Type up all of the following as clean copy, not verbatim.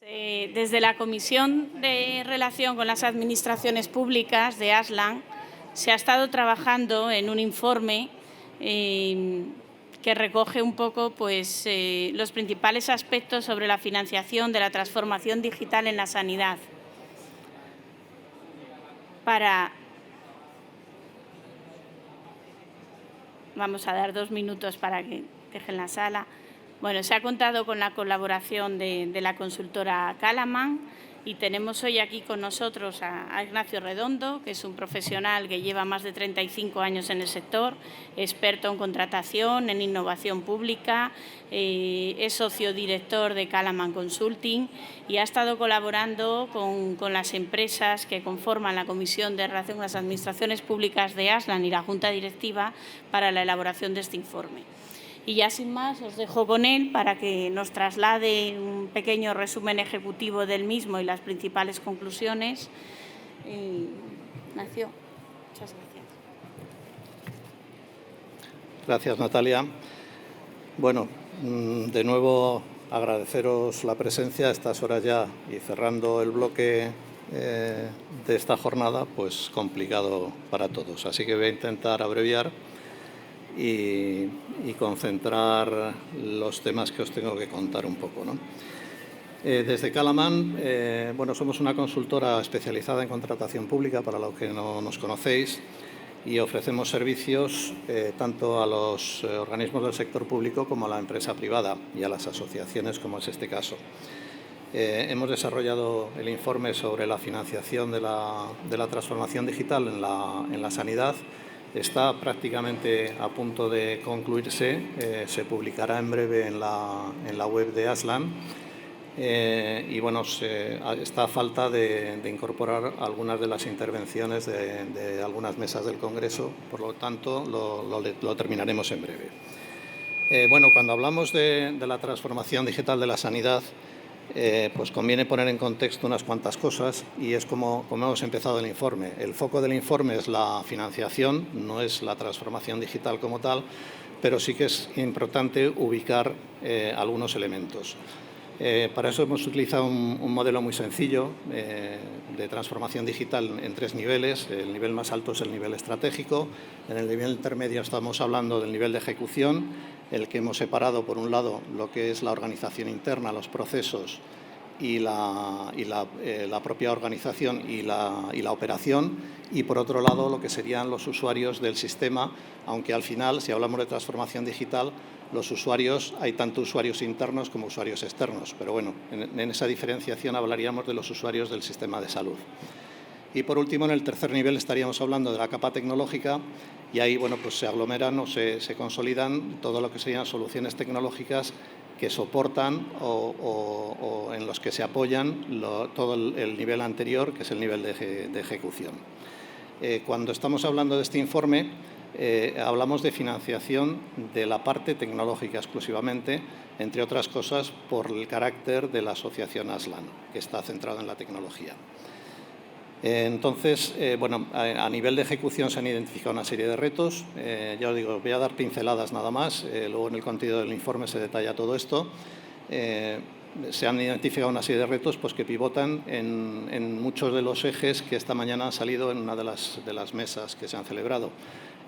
Desde la Comisión de Relación con las Administraciones Públicas de Aslan se ha estado trabajando en un informe que recoge un poco los principales aspectos sobre la financiación de la transformación digital en la sanidad. Vamos a dar 2 minutos para que dejen la sala. Bueno, se ha contado con la colaboración de la consultora Calaman y tenemos hoy aquí con nosotros a Ignacio Redondo, que es un profesional que lleva más de 35 años en el sector, experto en contratación, en innovación pública, es socio director de Calaman Consulting y ha estado colaborando con las empresas que conforman la Comisión de Relación con las Administraciones Públicas de Aslan y la Junta Directiva para la elaboración de este informe. Y ya sin más os dejo con él para que nos traslade un pequeño resumen ejecutivo del mismo y las principales conclusiones. Ignacio, muchas gracias. Gracias, Natalia. Bueno, de nuevo agradeceros la presencia a estas horas ya y cerrando el bloque de esta jornada, pues complicado para todos. Así que voy a intentar abreviar y concentrar los temas que os tengo que contar un poco, ¿no? Desde Calaman, somos una consultora especializada en contratación pública, para los que no nos conocéis, y ofrecemos servicios tanto a los organismos del sector público como a la empresa privada y a las asociaciones, como es este caso. Hemos desarrollado el informe sobre la financiación de la transformación digital en la sanidad. Está prácticamente a punto de concluirse, se publicará en breve en la web de Aslan está a falta de incorporar algunas de las intervenciones de algunas mesas del Congreso, por lo tanto lo terminaremos en breve. Cuando hablamos de la transformación digital de la sanidad, pues conviene poner en contexto unas cuantas cosas y es como hemos empezado el informe. El foco del informe es la financiación, no es la transformación digital como tal, pero sí que es importante ubicar algunos elementos. Para eso hemos utilizado un modelo muy sencillo de transformación digital en 3 niveles. El nivel más alto es el nivel estratégico. En el nivel intermedio estamos hablando del nivel de ejecución, el que hemos separado, por un lado, lo que es la organización interna, los procesos y la propia organización y la operación, y por otro lado lo que serían los usuarios del sistema, aunque al final, si hablamos de transformación digital, los usuarios, hay tanto usuarios internos como usuarios externos, pero bueno, en esa diferenciación hablaríamos de los usuarios del sistema de salud. Y por último, en el tercer nivel estaríamos hablando de la capa tecnológica y ahí pues se aglomeran o se consolidan todo lo que serían soluciones tecnológicas que soportan o en los que se apoyan todo el nivel anterior, que es el nivel de ejecución. Cuando estamos hablando de este informe, hablamos de financiación de la parte tecnológica exclusivamente, entre otras cosas por el carácter de la asociación Aslan, que está centrada en la tecnología. Entonces, a nivel de ejecución se han identificado una serie de retos. Ya os digo, voy a dar pinceladas nada más, luego en el contenido del informe se detalla todo esto. Se han identificado una serie de retos que pivotan en muchos de los ejes que esta mañana han salido en una de las mesas que se han celebrado.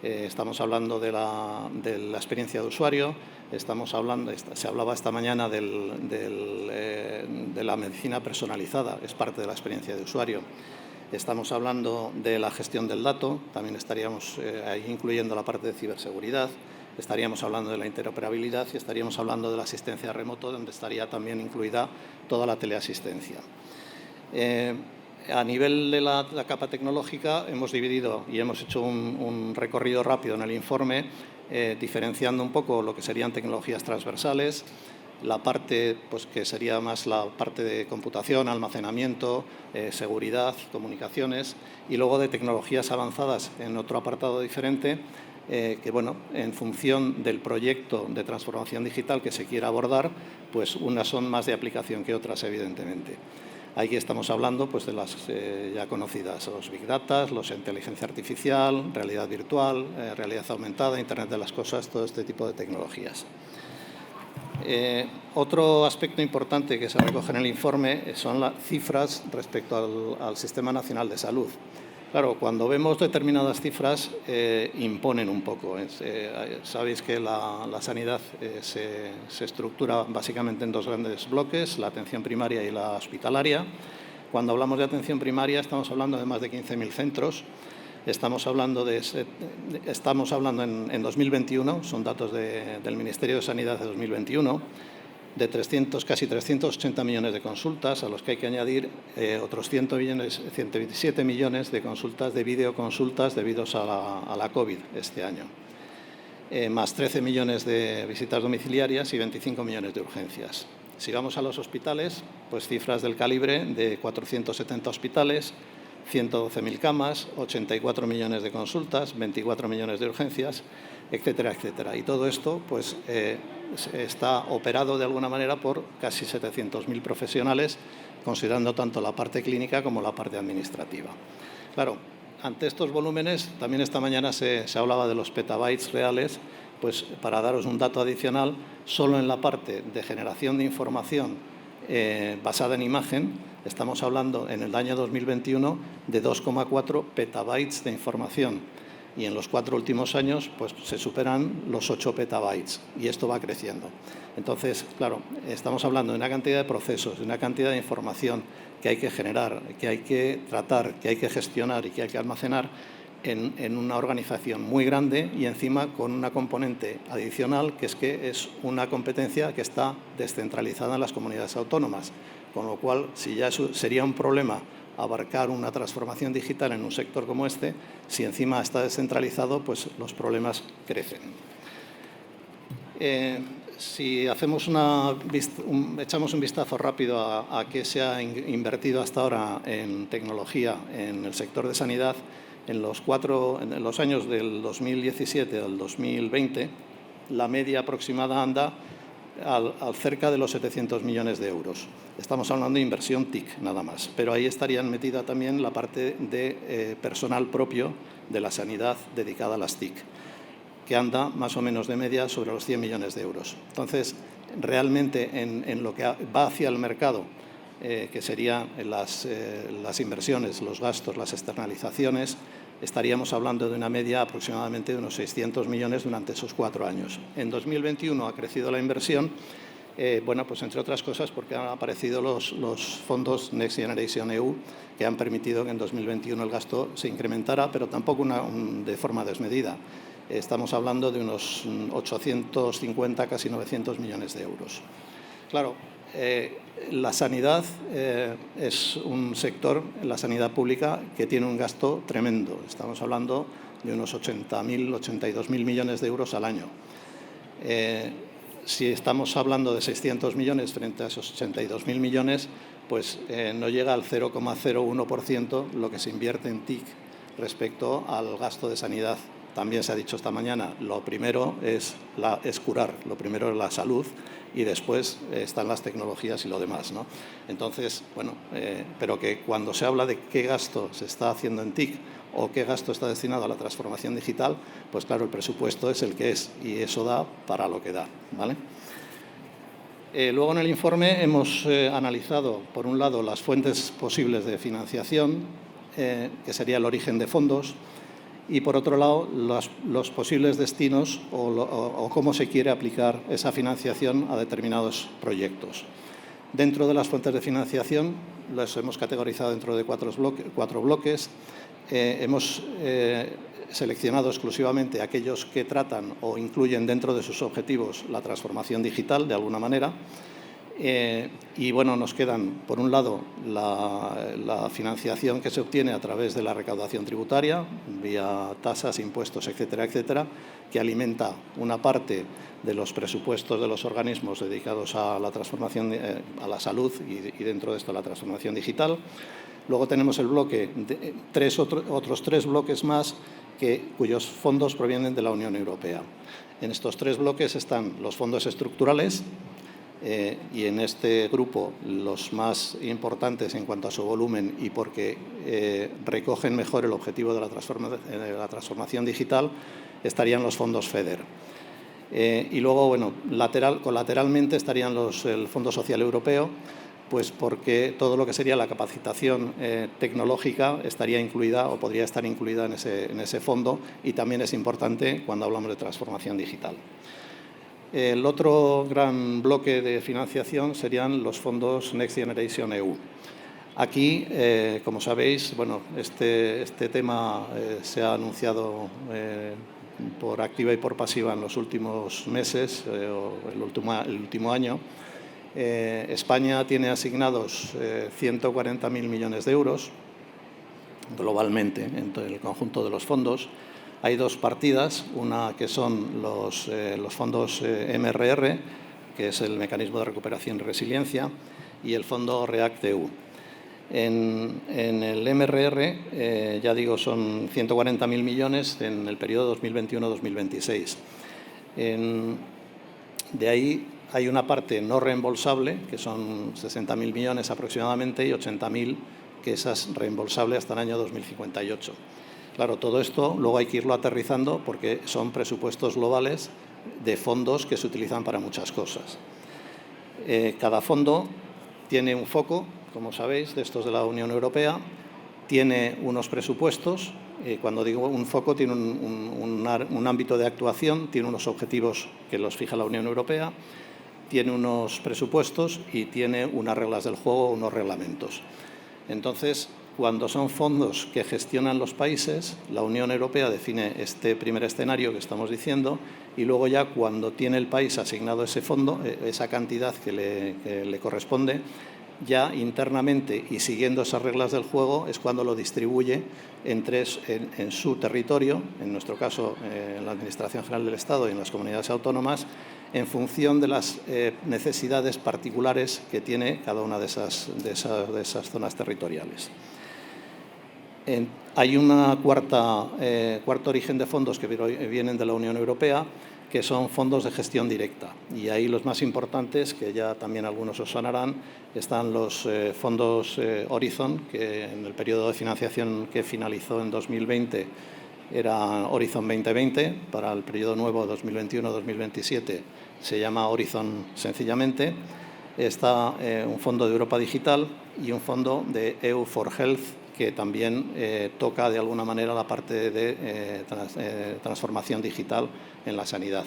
Estamos hablando de la experiencia de usuario, se hablaba esta mañana de la medicina personalizada, es parte de la experiencia de usuario. Estamos hablando de la gestión del dato, también estaríamos ahí incluyendo la parte de ciberseguridad. Estaríamos hablando de la interoperabilidad y estaríamos hablando de la asistencia remoto, donde estaría también incluida toda la teleasistencia. A nivel de la capa tecnológica hemos dividido y hemos hecho un recorrido rápido en el informe, diferenciando un poco lo que serían tecnologías transversales, la parte que sería más la parte de computación, almacenamiento, seguridad, comunicaciones, y luego de tecnologías avanzadas en otro apartado diferente, en función del proyecto de transformación digital que se quiera abordar, pues unas son más de aplicación que otras, evidentemente. Aquí estamos hablando de las ya conocidas, los Big Data, los inteligencia artificial, realidad virtual, realidad aumentada, Internet de las cosas, todo este tipo de tecnologías. Otro aspecto importante que se recoge en el informe son las cifras respecto al Sistema Nacional de Salud. Claro, cuando vemos determinadas cifras imponen un poco. Sabéis que la sanidad se estructura básicamente en dos grandes bloques, la atención primaria y la hospitalaria. Cuando hablamos de atención primaria estamos hablando de más de 15.000 centros. Estamos hablando en 2021, son datos del Ministerio de Sanidad de 2021, de casi 380 millones de consultas, a los que hay que añadir otros 127 millones de consultas, de videoconsultas debidos a la COVID este año, más 13 millones de visitas domiciliarias y 25 millones de urgencias. Si vamos a los hospitales, pues cifras del calibre de 470 hospitales, 112.000 camas, 84 millones de consultas, 24 millones de urgencias, etcétera, etcétera. Y todo esto pues, está operado de alguna manera por casi 700.000 profesionales, considerando tanto la parte clínica como la parte administrativa. Claro, ante estos volúmenes, también esta mañana se hablaba de los petabytes reales, pues para daros un dato adicional, solo en la parte de generación de información basada en imagen, estamos hablando en el año 2021 de 2,4 petabytes de información y en los 4 últimos años pues, se superan los 8 petabytes y esto va creciendo. Entonces, claro, estamos hablando de una cantidad de procesos, de una cantidad de información que hay que generar, que hay que tratar, que hay que gestionar y que hay que almacenar en una organización muy grande y encima con una componente adicional que es una competencia que está descentralizada en las comunidades autónomas, con lo cual si ya sería un problema abarcar una transformación digital en un sector como este, si encima está descentralizado, pues los problemas crecen. Si hacemos echamos un vistazo rápido a qué se ha invertido hasta ahora en tecnología en el sector de sanidad, en los años del 2017 al 2020, la media aproximada anda al cerca de los 700 millones de euros. Estamos hablando de inversión TIC nada más, pero ahí estarían metida también la parte de personal propio de la sanidad dedicada a las TIC, que anda más o menos de media sobre los 100 millones de euros. Entonces, realmente en lo que va hacia el mercado, que serían las inversiones, los gastos, las externalizaciones, estaríamos hablando de una media aproximadamente de unos 600 millones durante esos 4 años. En 2021 ha crecido la inversión, bueno, pues entre otras cosas porque han aparecido los fondos Next Generation EU, que han permitido que en 2021 el gasto se incrementara, pero tampoco de forma desmedida. Estamos hablando de unos 850, casi 900 millones de euros. Claro, la sanidad es un sector, la sanidad pública, que tiene un gasto tremendo. Estamos hablando de unos 82.000 millones de euros al año. Si estamos hablando de 600 millones frente a esos 82.000 millones, pues no llega al 0,01% lo que se invierte en TIC respecto al gasto de sanidad. También se ha dicho esta mañana, lo primero es curar, lo primero es la salud y después están las tecnologías y lo demás, ¿no? Entonces, bueno, pero que cuando se habla de qué gasto se está haciendo en TIC o qué gasto está destinado a la transformación digital, pues claro, el presupuesto es el que es y eso da para lo que da, ¿vale? Luego en el informe hemos analizado, por un lado, las fuentes posibles de financiación, que sería el origen de fondos, y, por otro lado, los posibles destinos o cómo se quiere aplicar esa financiación a determinados proyectos. Dentro de las fuentes de financiación, las hemos categorizado dentro de 4 bloques. Hemos seleccionado exclusivamente aquellos que tratan o incluyen dentro de sus objetivos la transformación digital, de alguna manera. Y bueno, nos quedan, por un lado, la financiación que se obtiene a través de la recaudación tributaria, vía tasas, impuestos, etcétera, etcétera, que alimenta una parte de los presupuestos de los organismos dedicados a la transformación, a la salud y dentro de esto la transformación digital. Luego tenemos el bloque, otros 3 bloques más cuyos fondos provienen de la Unión Europea. En estos 3 bloques están los fondos estructurales, y en este grupo los más importantes en cuanto a su volumen y porque recogen mejor el objetivo de la transformación digital estarían los fondos FEDER. Y luego, bueno, colateralmente estarían el Fondo Social Europeo, pues porque todo lo que sería la capacitación tecnológica estaría incluida o podría estar incluida en ese fondo, y también es importante cuando hablamos de transformación digital. El otro gran bloque de financiación serían los fondos Next Generation EU. Aquí, como sabéis, bueno, este tema se ha anunciado por activa y por pasiva en los últimos meses o el último año. España tiene asignados 140.000 millones de euros globalmente en todo el conjunto de los fondos. Hay dos partidas, una que son los fondos MRR, que es el Mecanismo de Recuperación y Resiliencia, y el fondo REACT-EU. En el MRR, ya digo, son 140.000 millones en el periodo 2021-2026. De ahí hay una parte no reembolsable, que son 60.000 millones aproximadamente, y 80.000 que es reembolsable hasta el año 2058. Claro, todo esto luego hay que irlo aterrizando porque son presupuestos globales de fondos que se utilizan para muchas cosas. Cada fondo tiene un foco, como sabéis, de estos de la Unión Europea, tiene unos presupuestos. Cuando digo un foco, tiene un ámbito de actuación, tiene unos objetivos que los fija la Unión Europea, tiene unos presupuestos y tiene unas reglas del juego, unos reglamentos. Entonces, cuando son fondos que gestionan los países, la Unión Europea define este primer escenario que estamos diciendo, y luego ya cuando tiene el país asignado ese fondo, esa cantidad que le corresponde, ya internamente y siguiendo esas reglas del juego es cuando lo distribuye en su territorio, en nuestro caso en la Administración General del Estado y en las comunidades autónomas, en función de las necesidades particulares que tiene cada una de esas zonas territoriales. Hay una cuarto origen de fondos que vienen de la Unión Europea, que son fondos de gestión directa. Y ahí los más importantes, que ya también algunos os sonarán, están los fondos Horizon, que en el periodo de financiación que finalizó en 2020 era Horizon 2020, para el periodo nuevo 2021-2027 se llama Horizon sencillamente. Está un fondo de Europa Digital y un fondo de EU for Health, que también toca de alguna manera la parte de transformación digital en la sanidad.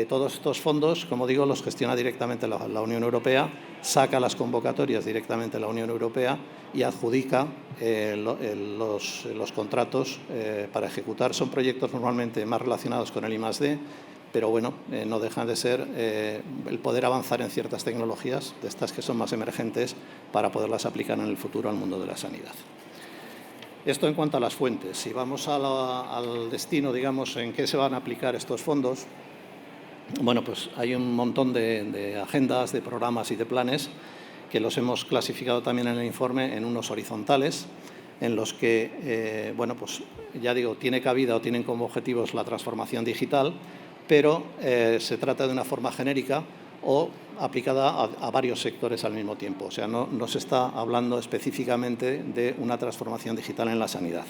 Todos estos fondos, como digo, los gestiona directamente la Unión Europea, saca las convocatorias directamente la Unión Europea y adjudica los contratos para ejecutar. Son proyectos normalmente más relacionados con el I+D, pero bueno, no dejan de ser el poder avanzar en ciertas tecnologías, de estas que son más emergentes, para poderlas aplicar en el futuro al mundo de la sanidad. Esto en cuanto a las fuentes. Si vamos al destino, digamos, en qué se van a aplicar estos fondos, bueno, pues hay un montón de agendas, de programas y de planes que los hemos clasificado también en el informe en unos horizontales, en los que, bueno, pues ya digo, tiene cabida o tienen como objetivos la transformación digital, pero se trata de una forma genérica o aplicada a varios sectores al mismo tiempo. O sea, no se está hablando específicamente de una transformación digital en la sanidad.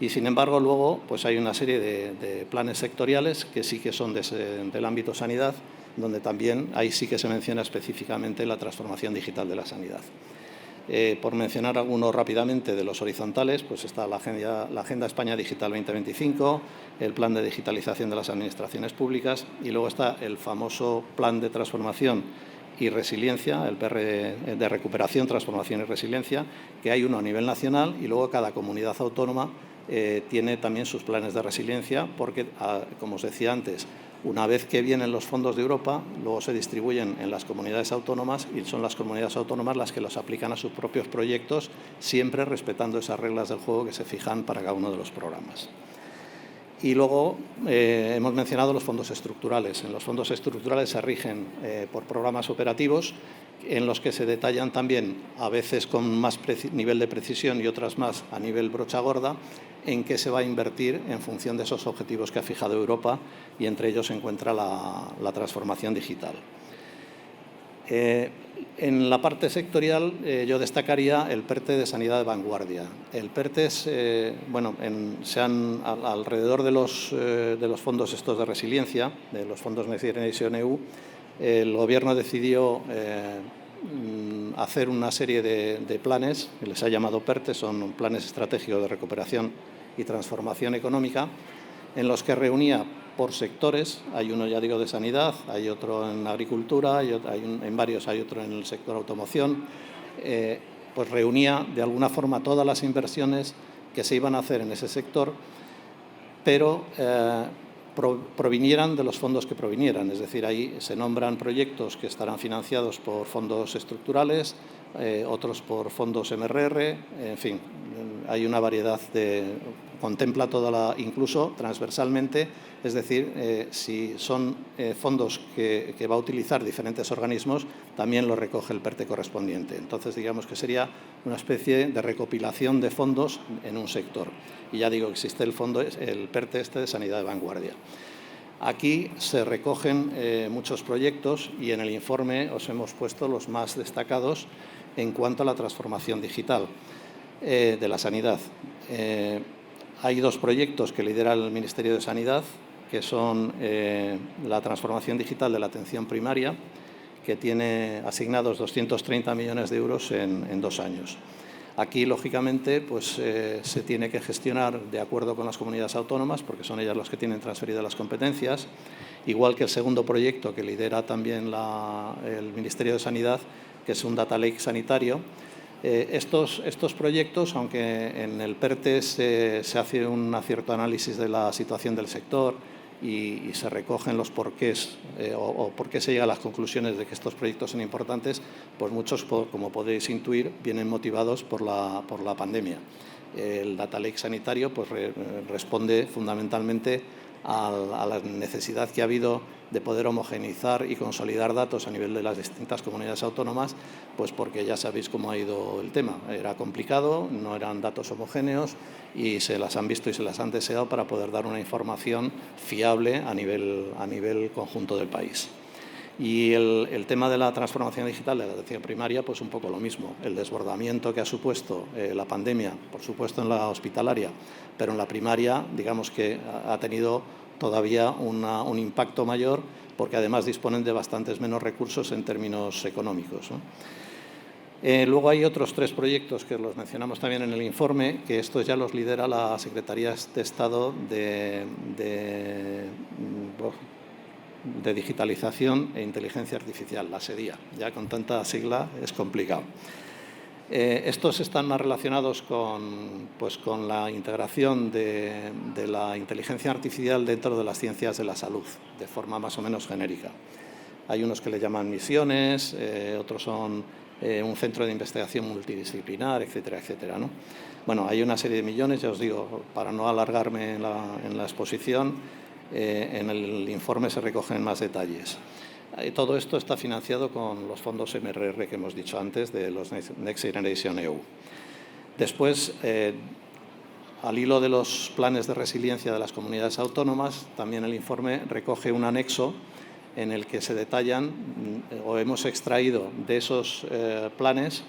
Y, sin embargo, luego pues hay una serie de planes sectoriales que sí que son del ámbito sanidad, donde también ahí sí que se menciona específicamente la transformación digital de la sanidad. Por mencionar algunos rápidamente de los horizontales, pues está la Agenda España Digital 2025, el Plan de Digitalización de las Administraciones Públicas, y luego está el famoso Plan de Transformación y Resiliencia, el PR de Recuperación, Transformación y Resiliencia, que hay uno a nivel nacional, y luego cada comunidad autónoma tiene también sus planes de resiliencia, porque, como os decía antes, una vez que vienen los fondos de Europa, luego se distribuyen en las comunidades autónomas y son las comunidades autónomas las que los aplican a sus propios proyectos, siempre respetando esas reglas del juego que se fijan para cada uno de los programas. Y luego hemos mencionado los fondos estructurales. En los fondos estructurales se rigen por programas operativos en los que se detallan también, a veces con más nivel de precisión y otras más a nivel brocha gorda, en qué se va a invertir en función de esos objetivos que ha fijado Europa, y entre ellos se encuentra la transformación digital. En la parte sectorial yo destacaría el PERTE de Sanidad de Vanguardia. El PERTE es, alrededor de los fondos estos de resiliencia, de los fondos Next Generation EU, el Gobierno decidió hacer una serie de planes, que les ha llamado PERTE, son planes estratégicos de recuperación y transformación económica, en los que reunía por sectores, hay uno, ya digo, de sanidad, hay otro en agricultura, hay otro en el sector automoción, pues reunía de alguna forma todas las inversiones que se iban a hacer en ese sector, pero provinieran de los fondos que provinieran, es decir, ahí se nombran proyectos que estarán financiados por fondos estructurales, otros por fondos MRR, en fin, hay una variedad contempla incluso transversalmente, es decir, si son fondos que va a utilizar diferentes organismos, también lo recoge el PERTE correspondiente. Entonces, digamos que sería una especie de recopilación de fondos en un sector. Y ya digo, existe el PERTE de Sanidad de Vanguardia. Aquí se recogen muchos proyectos y en el informe os hemos puesto los más destacados en cuanto a la transformación digital de la sanidad. Hay dos proyectos que lidera el Ministerio de Sanidad, que son la transformación digital de la atención primaria, que tiene asignados 230 millones de euros en 2 años. Aquí, lógicamente, pues, se tiene que gestionar de acuerdo con las comunidades autónomas, porque son ellas las que tienen transferidas las competencias, igual que el segundo proyecto que lidera también el Ministerio de Sanidad, que es un Data Lake sanitario. Estos proyectos, aunque en el PERTE se hace un cierto análisis de la situación del sector y se recogen los porqués o por qué se llega a las conclusiones de que estos proyectos son importantes, pues muchos, como podéis intuir, vienen motivados por la pandemia. El Data Lake sanitario pues, responde fundamentalmente a la necesidad que ha habido de poder homogeneizar y consolidar datos a nivel de las distintas comunidades autónomas, pues porque ya sabéis cómo ha ido el tema. Era complicado, no eran datos homogéneos y se las han visto y se las han deseado para poder dar una información fiable a nivel conjunto del país. Y el tema de la transformación digital de la atención primaria, pues un poco lo mismo. El desbordamiento que ha supuesto la pandemia, por supuesto en la hospitalaria, pero en la primaria, digamos que ha tenido todavía un impacto mayor, porque además disponen de bastantes menos recursos en términos económicos, ¿no? Luego hay otros 3 proyectos que los mencionamos también en el informe, que estos ya los lidera la Secretaría de Estado de Digitalización e Inteligencia Artificial, la SEDIA. Ya con tanta sigla es complicado. Estos están más relacionados con la integración de la inteligencia artificial dentro de las ciencias de la salud, de forma más o menos genérica. Hay unos que le llaman misiones, otros son un centro de investigación multidisciplinar, etcétera, etcétera, ¿no? Bueno, hay una serie de millones, ya os digo, para no alargarme en la exposición, en el informe se recogen más detalles. Todo esto está financiado con los fondos MRR que hemos dicho antes, de los Next Generation EU. Después, al hilo de los planes de resiliencia de las comunidades autónomas, también el informe recoge un anexo en el que se detallan o hemos extraído de esos planes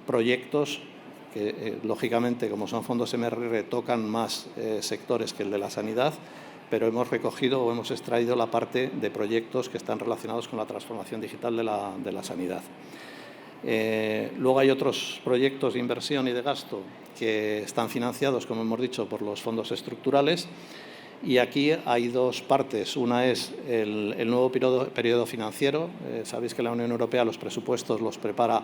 proyectos que, lógicamente, como son fondos MRR, tocan más sectores que el de la sanidad, pero hemos recogido o hemos extraído la parte de proyectos que están relacionados con la transformación digital de la sanidad. Luego hay otros proyectos de inversión y de gasto que están financiados, como hemos dicho, por los fondos estructurales, y aquí hay 2 partes. Una es el nuevo periodo financiero. Sabéis que la Unión Europea los presupuestos los prepara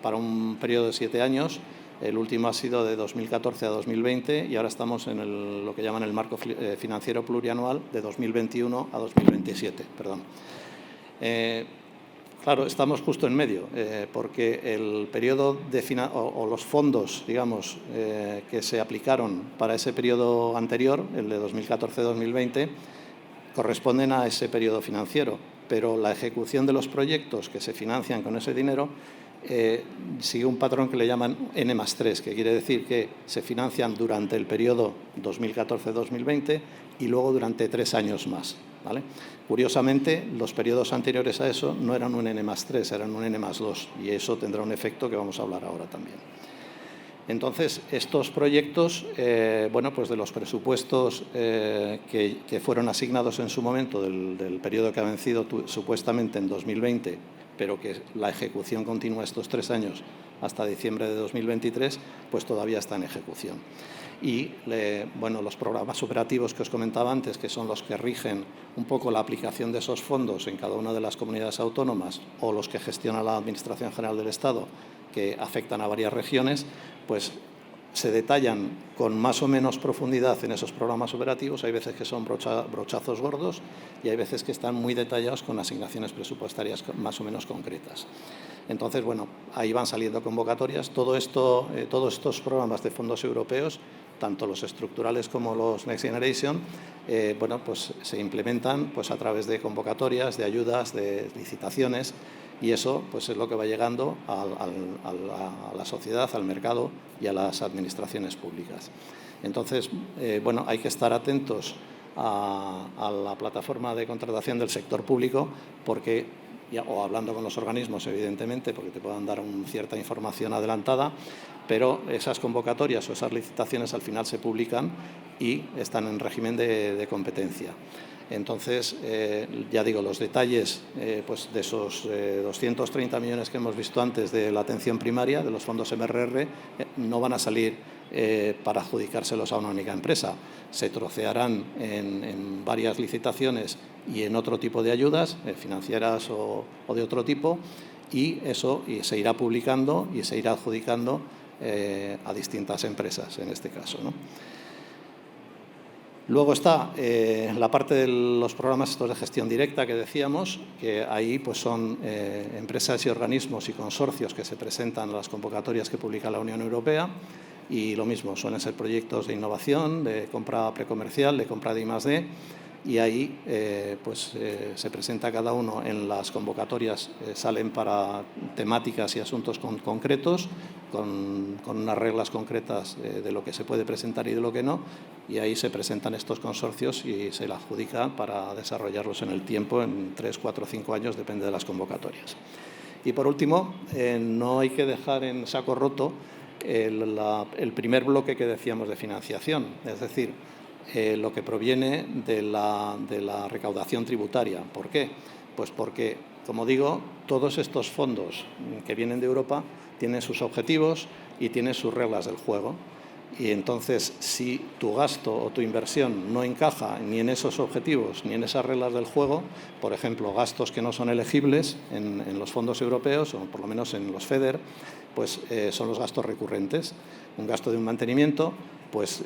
para un periodo de 7 años. El último ha sido de 2014 a 2020 y ahora estamos en lo que llaman el marco financiero plurianual de 2021 a 2027. Perdón. Claro, estamos justo en medio, porque el periodo o los fondos, digamos, que se aplicaron para ese periodo anterior, el de 2014-2020, corresponden a ese periodo financiero, pero la ejecución de los proyectos que se financian con ese dinero sigue un patrón que le llaman N+3, que quiere decir que se financian durante el periodo 2014-2020 y luego durante 3 años más. ¿vale? Curiosamente, los periodos anteriores a eso no eran un N+3, eran un N+2, y eso tendrá un efecto que vamos a hablar ahora también. Entonces, estos proyectos, bueno, pues de los presupuestos que fueron asignados en su momento del periodo que ha vencido supuestamente en 2020, pero que la ejecución continúa estos 3 años hasta diciembre de 2023, pues todavía está en ejecución. Y bueno, los programas operativos que os comentaba antes, que son los que rigen un poco la aplicación de esos fondos en cada una de las comunidades autónomas, o los que gestiona la Administración General del Estado, que afectan a varias regiones, pues se detallan con más o menos profundidad en esos programas operativos. Hay veces que son brochazos gordos y hay veces que están muy detallados con asignaciones presupuestarias más o menos concretas. Entonces, bueno, ahí van saliendo convocatorias. Todo esto, todos estos programas de fondos europeos, tanto los estructurales como los Next Generation, bueno, pues se implementan pues a través de convocatorias, de ayudas, de licitaciones, y eso pues es lo que va llegando a la sociedad, al mercado y a las administraciones públicas. Entonces, bueno, hay que estar atentos a la plataforma de contratación del sector público, porque, o hablando con los organismos, evidentemente, porque te puedan dar cierta información adelantada, pero esas convocatorias o esas licitaciones al final se publican y están en régimen de competencia. Entonces, ya digo, los detalles pues de esos 230 millones que hemos visto antes de la atención primaria, de los fondos MRR, no van a salir para adjudicárselos a una única empresa. Se trocearán en varias licitaciones y en otro tipo de ayudas, financieras o de otro tipo, y eso se irá publicando y se irá adjudicando a distintas empresas, en este caso, ¿no? Luego está la parte de los programas estos de gestión directa que decíamos, que ahí pues son empresas y organismos y consorcios que se presentan a las convocatorias que publica la Unión Europea, y lo mismo, suelen ser proyectos de innovación, de compra precomercial, de compra de I+D, y ahí pues se presenta cada uno en las convocatorias, salen para temáticas y asuntos concretos, con unas reglas concretas de lo que se puede presentar y de lo que no, y ahí se presentan estos consorcios y se la adjudica para desarrollarlos en el tiempo, en 3, 4, 5 años, depende de las convocatorias. Y por último, no hay que dejar en saco roto el primer bloque que decíamos de financiación, es decir, lo que proviene de la recaudación tributaria. ¿Por qué? Pues porque, como digo, todos estos fondos que vienen de Europa tienen sus objetivos y tienen sus reglas del juego. Y entonces, si tu gasto o tu inversión no encaja ni en esos objetivos ni en esas reglas del juego, por ejemplo, gastos que no son elegibles en los fondos europeos, o por lo menos en los FEDER, pues son los gastos recurrentes. Un gasto de un mantenimiento, pues,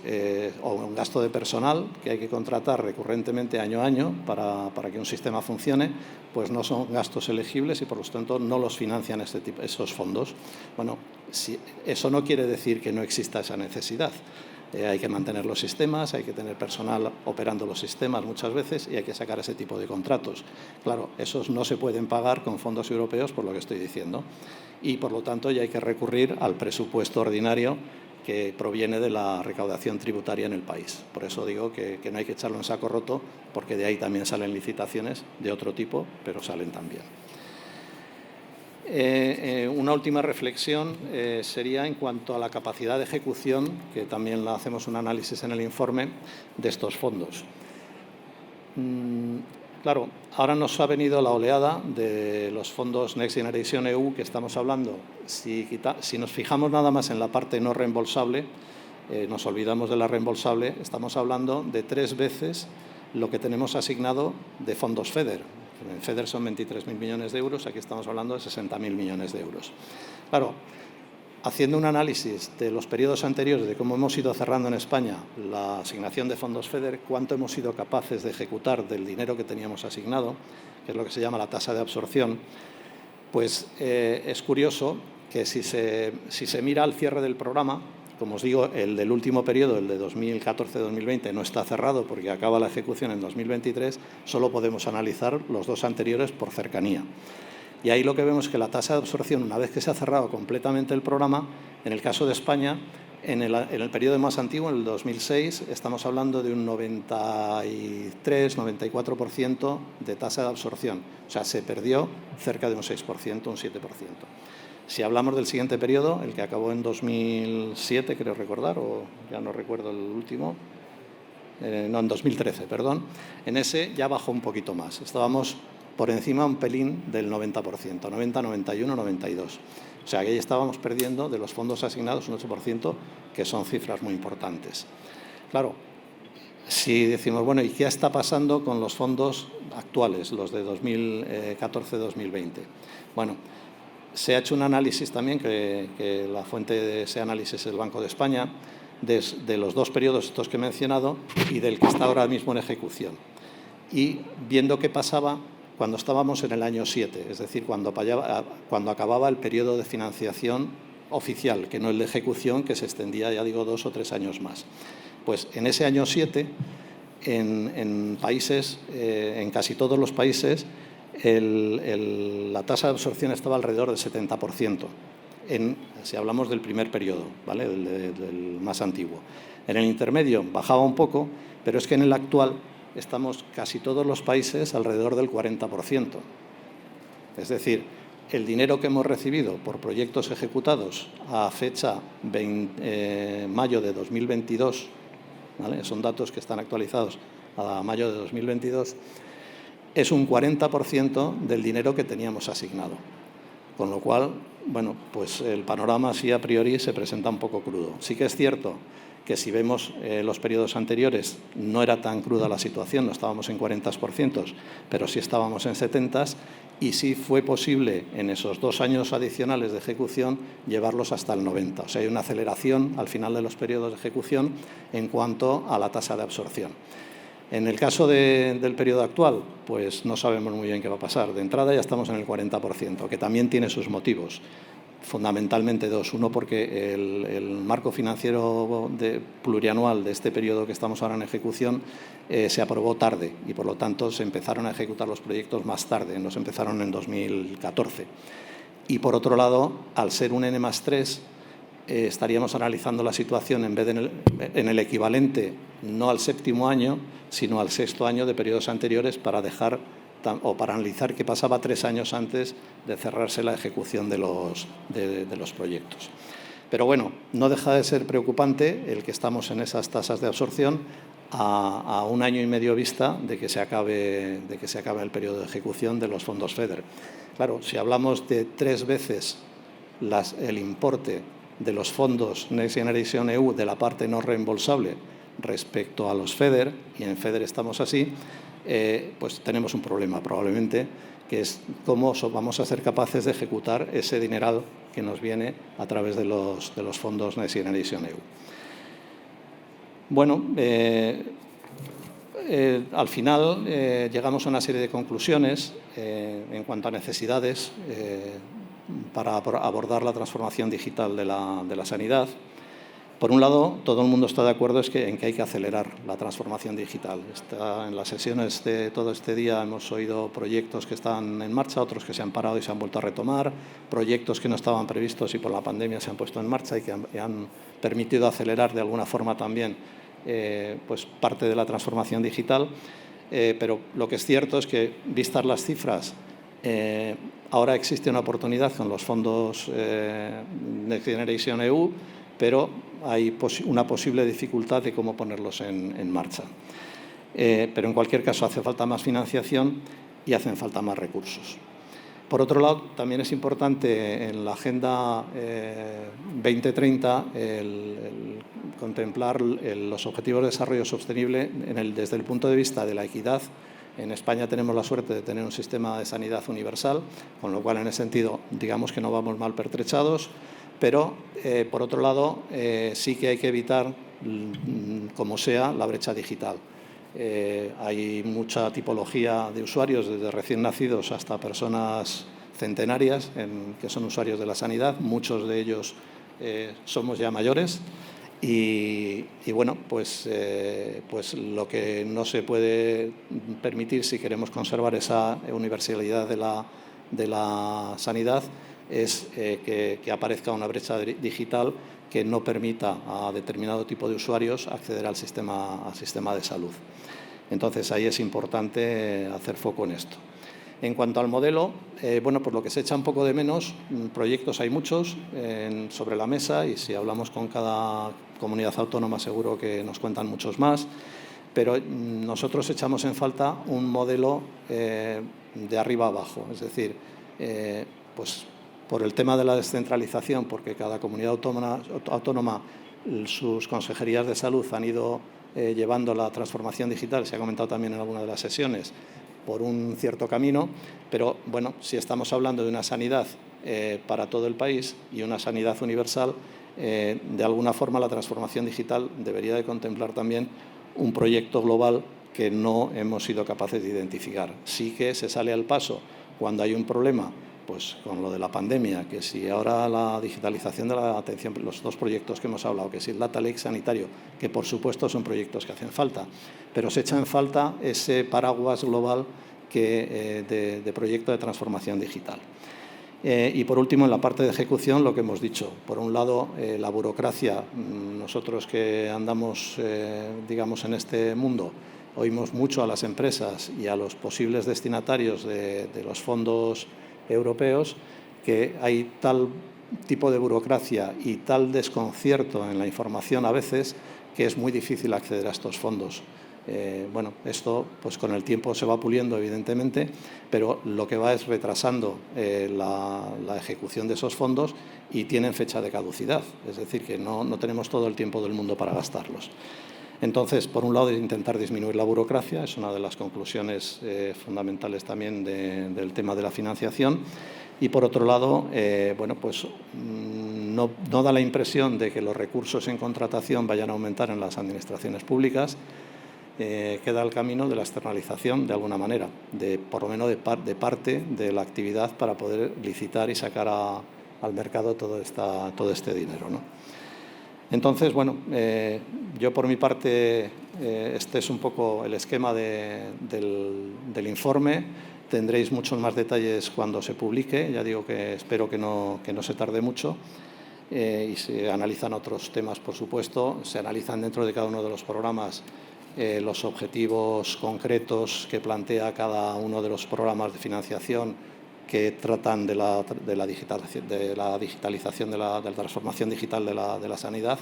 o un gasto de personal que hay que contratar recurrentemente año a año para que un sistema funcione, pues no son gastos elegibles y por lo tanto no los financian esos fondos. Bueno, eso no quiere decir que no exista esa necesidad. Hay que mantener los sistemas, hay que tener personal operando los sistemas muchas veces y hay que sacar ese tipo de contratos. Claro, esos no se pueden pagar con fondos europeos, por lo que estoy diciendo, y por lo tanto ya hay que recurrir al presupuesto ordinario que proviene de la recaudación tributaria en el país. Por eso digo que no hay que echarlo en saco roto, porque de ahí también salen licitaciones de otro tipo, pero salen también. Una última reflexión sería en cuanto a la capacidad de ejecución, que también la hacemos un análisis en el informe, de estos fondos. Claro, ahora nos ha venido la oleada de los fondos Next Generation EU que estamos hablando. Si nos fijamos nada más en la parte no reembolsable, nos olvidamos de la reembolsable, estamos hablando de 3 veces lo que tenemos asignado de fondos FEDER. En FEDER son 23.000 millones de euros, aquí estamos hablando de 60.000 millones de euros. Claro, haciendo un análisis de los periodos anteriores, de cómo hemos ido cerrando en España la asignación de fondos FEDER, cuánto hemos sido capaces de ejecutar del dinero que teníamos asignado, que es lo que se llama la tasa de absorción, pues es curioso que si se mira al cierre del programa, como os digo, el del último periodo, el de 2014-2020, no está cerrado porque acaba la ejecución en 2023, solo podemos analizar los 2 anteriores por cercanía. Y ahí lo que vemos es que la tasa de absorción, una vez que se ha cerrado completamente el programa, en el caso de España, En el periodo más antiguo, en el 2006, estamos hablando de un 93-94% de tasa de absorción. O sea, se perdió cerca de un 6%, un 7%. Si hablamos del siguiente periodo, el que acabó en 2007, creo recordar, o ya no recuerdo el último, no, en 2013, perdón, en ese ya bajó un poquito más. Estábamos por encima un pelín del 90%, 90, 91, 92. O sea, que ahí estábamos perdiendo de los fondos asignados un 8%, que son cifras muy importantes. Claro, si decimos, bueno, ¿y qué está pasando con los fondos actuales, los de 2014-2020? Bueno, se ha hecho un análisis también, que la fuente de ese análisis es el Banco de España, de los dos periodos estos que he mencionado y del que está ahora mismo en ejecución. Y viendo qué pasaba cuando estábamos en el año 7, es decir, cuando acababa el periodo de financiación oficial, que no el de ejecución, que se extendía, ya digo, 2 o 3 años más. Pues en ese año 7, en países, en casi todos los países, la tasa de absorción estaba alrededor del 70%, si hablamos del primer periodo, ¿vale? del más antiguo. En el intermedio bajaba un poco, pero es que en el actual estamos casi todos los países alrededor del 40%. Es decir, el dinero que hemos recibido por proyectos ejecutados a fecha mayo de 2022, ¿vale? Son datos que están actualizados a mayo de 2022, es un 40% del dinero que teníamos asignado. Con lo cual, bueno, pues el panorama así a priori se presenta un poco crudo. Sí que es cierto que si vemos los periodos anteriores no era tan cruda la situación, no estábamos en 40%, pero sí estábamos en 70%, y sí fue posible en esos 2 años adicionales de ejecución llevarlos hasta el 90%. O sea, hay una aceleración al final de los periodos de ejecución en cuanto a la tasa de absorción. En el caso del periodo actual, pues no sabemos muy bien qué va a pasar. De entrada ya estamos en el 40%, que también tiene sus motivos. Fundamentalmente 2. Uno, porque el marco financiero plurianual de este periodo que estamos ahora en ejecución se aprobó tarde y, por lo tanto, se empezaron a ejecutar los proyectos más tarde. No se empezaron en 2014. Y, por otro lado, al ser un N+3, estaríamos analizando la situación en vez de en el equivalente no al 7º año, sino al 6º año de periodos anteriores para analizar qué pasaba 3 años antes de cerrarse la ejecución de los proyectos. Pero bueno, no deja de ser preocupante el que estamos en esas tasas de absorción a 1 año y medio vista de que se acabe el periodo de ejecución de los fondos FEDER. Claro, si hablamos de 3 veces el importe de los fondos Next Generation EU de la parte no reembolsable respecto a los FEDER, y en FEDER estamos así, pues tenemos un problema probablemente, que es cómo vamos a ser capaces de ejecutar ese dineral que nos viene a través de los fondos Next Generation EU. Bueno, al final llegamos a una serie de conclusiones en cuanto a necesidades para abordar la transformación digital de la sanidad. Por un lado, todo el mundo está de acuerdo en que hay que acelerar la transformación digital. En las sesiones de todo este día hemos oído proyectos que están en marcha, otros que se han parado y se han vuelto a retomar, proyectos que no estaban previstos y por la pandemia se han puesto en marcha y que han permitido acelerar de alguna forma también pues parte de la transformación digital. Pero lo que es cierto es que, vistas las cifras, ahora existe una oportunidad con los fondos Next Generation EU, pero hay una posible dificultad de cómo ponerlos en marcha. Pero en cualquier caso hace falta más financiación y hacen falta más recursos. Por otro lado, también es importante en la Agenda 2030 el contemplar los Objetivos de Desarrollo Sostenible desde el punto de vista de la equidad. En España tenemos la suerte de tener un sistema de sanidad universal, con lo cual, en ese sentido, digamos que no vamos mal pertrechados, pero, por otro lado, sí que hay que evitar, como sea, la brecha digital. Hay mucha tipología de usuarios, desde recién nacidos hasta personas centenarias, que son usuarios de la sanidad. Muchos de ellos somos ya mayores. Y bueno, pues lo que no se puede permitir si queremos conservar esa universalidad de la sanidad es que aparezca una brecha digital que no permita a determinado tipo de usuarios acceder al sistema de salud. Entonces, ahí es importante hacer foco en esto. En cuanto al modelo, bueno, pues lo que se echa un poco de menos, proyectos hay muchos sobre la mesa, y si hablamos con cada comunidad autónoma seguro que nos cuentan muchos más, pero nosotros echamos en falta un modelo de arriba abajo, es decir, pues por el tema de la descentralización, porque cada comunidad autónoma sus consejerías de salud han ido llevando la transformación digital, se ha comentado también en alguna de las sesiones, por un cierto camino, pero bueno, si estamos hablando de una sanidad para todo el país y una sanidad universal, de alguna forma la transformación digital debería de contemplar también un proyecto global que no hemos sido capaces de identificar. Sí que se sale al paso cuando hay un problema, pues con lo de la pandemia, que si ahora la digitalización de la atención, los dos proyectos que hemos hablado, que si el Data Lake sanitario, que por supuesto son proyectos que hacen falta, pero se echa en falta ese paraguas global de proyecto de transformación digital. Y por último, en la parte de ejecución, lo que hemos dicho. Por un lado, la burocracia. Nosotros que andamos, digamos, en este mundo, oímos mucho a las empresas y a los posibles destinatarios de los fondos europeos que hay tal tipo de burocracia y tal desconcierto en la información a veces que es muy difícil acceder a estos fondos. Bueno, esto pues con el tiempo se va puliendo, evidentemente, pero lo que va es retrasando la ejecución de esos fondos y tienen fecha de caducidad, es decir, que no tenemos todo el tiempo del mundo para gastarlos. Entonces, por un lado, intentar disminuir la burocracia, es una de las conclusiones fundamentales también del tema de la financiación. Y, por otro lado, bueno, pues no da la impresión de que los recursos en contratación vayan a aumentar en las administraciones públicas. Queda el camino de la externalización, de alguna manera, por lo menos de parte de la actividad para poder licitar y sacar al mercado todo este dinero, ¿no? Entonces, bueno, yo por mi parte, este es un poco el esquema del informe. Tendréis muchos más detalles cuando se publique. Ya digo que espero que no se tarde mucho. Y se analizan otros temas, por supuesto. Se analizan dentro de cada uno de los programas los objetivos concretos que plantea cada uno de los programas de financiación que tratan de la digitalización, de la transformación digital de la sanidad.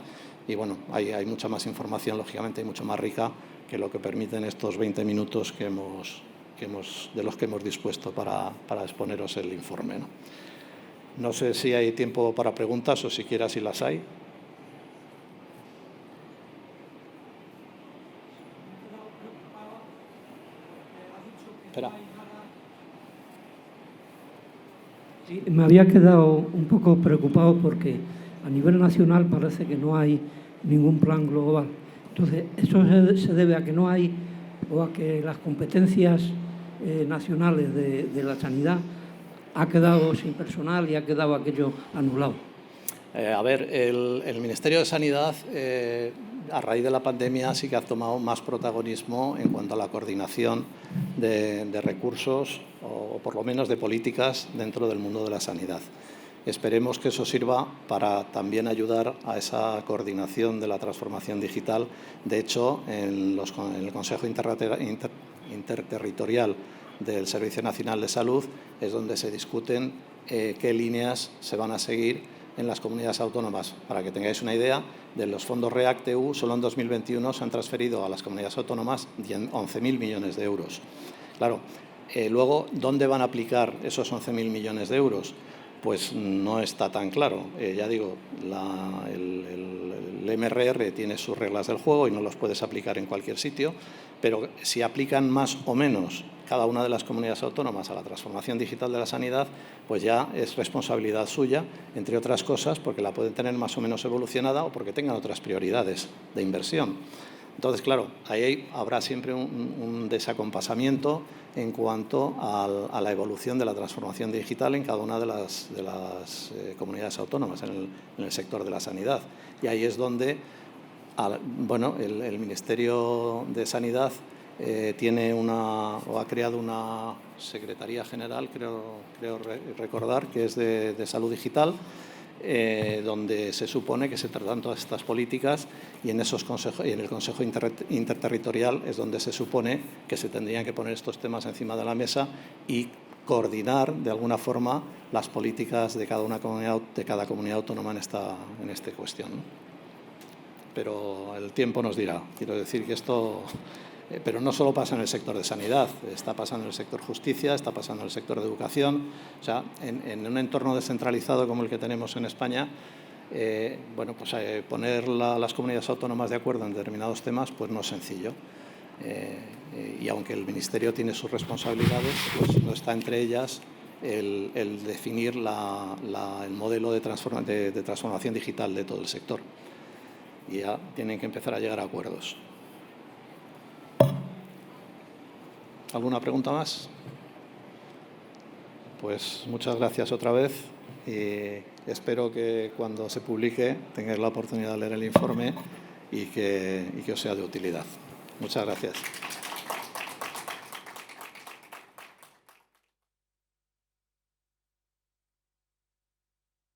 Y bueno, hay mucha más información, lógicamente, y mucho más rica que lo que permiten estos 20 minutos de los que hemos dispuesto para exponeros el informe, ¿no? No sé si hay tiempo para preguntas o siquiera si las hay. Espera. Sí, me había quedado un poco preocupado porque a nivel nacional parece que no hay ningún plan global. Entonces, ¿eso se debe a que no hay o a que las competencias nacionales de la sanidad ha quedado sin personal y ha quedado aquello anulado? A ver, el Ministerio de Sanidad, a raíz de la pandemia, sí que ha tomado más protagonismo en cuanto a la coordinación de recursos o por lo menos de políticas dentro del mundo de la sanidad. Esperemos que eso sirva para también ayudar a esa coordinación de la transformación digital. De hecho, en el Consejo Interterritorial del Servicio Nacional de Salud es donde se discuten qué líneas se van a seguir en las comunidades autónomas. Para que tengáis una idea, de los fondos REACT-EU, solo en 2021 se han transferido a las comunidades autónomas 11.000 millones de euros. Claro, luego, ¿dónde van a aplicar esos 11.000 millones de euros? Pues no está tan claro. Ya digo, el MRR tiene sus reglas del juego y no los puedes aplicar en cualquier sitio, pero si aplican más o menos cada una de las comunidades autónomas a la transformación digital de la sanidad, pues ya es responsabilidad suya, entre otras cosas, porque la pueden tener más o menos evolucionada o porque tengan otras prioridades de inversión. Entonces, claro, ahí habrá siempre un desacompasamiento en cuanto a la evolución de la transformación digital en cada una de las comunidades autónomas, en el sector de la sanidad. Y ahí es donde bueno, el Ministerio de Sanidad tiene o ha creado una Secretaría General, creo recordar, que es de Salud Digital, donde se supone que se tratan todas estas políticas, y en el Consejo Interterritorial es donde se supone que se tendrían que poner estos temas encima de la mesa y coordinar de alguna forma las políticas de cada comunidad autónoma en esta cuestión, ¿no? Pero el tiempo nos dirá. Quiero decir que esto... Pero no solo pasa en el sector de sanidad, está pasando en el sector justicia, está pasando en el sector de educación. O sea, en un entorno descentralizado como el que tenemos en España, bueno, pues poner las comunidades autónomas de acuerdo en determinados temas pues no es sencillo. Y aunque el Ministerio tiene sus responsabilidades, pues no está entre ellas el definir el modelo de transformación digital de todo el sector. Y ya tienen que empezar a llegar a acuerdos. ¿Alguna pregunta más? Pues muchas gracias otra vez y espero que cuando se publique tengáis la oportunidad de leer el informe y que os sea de utilidad. Muchas gracias.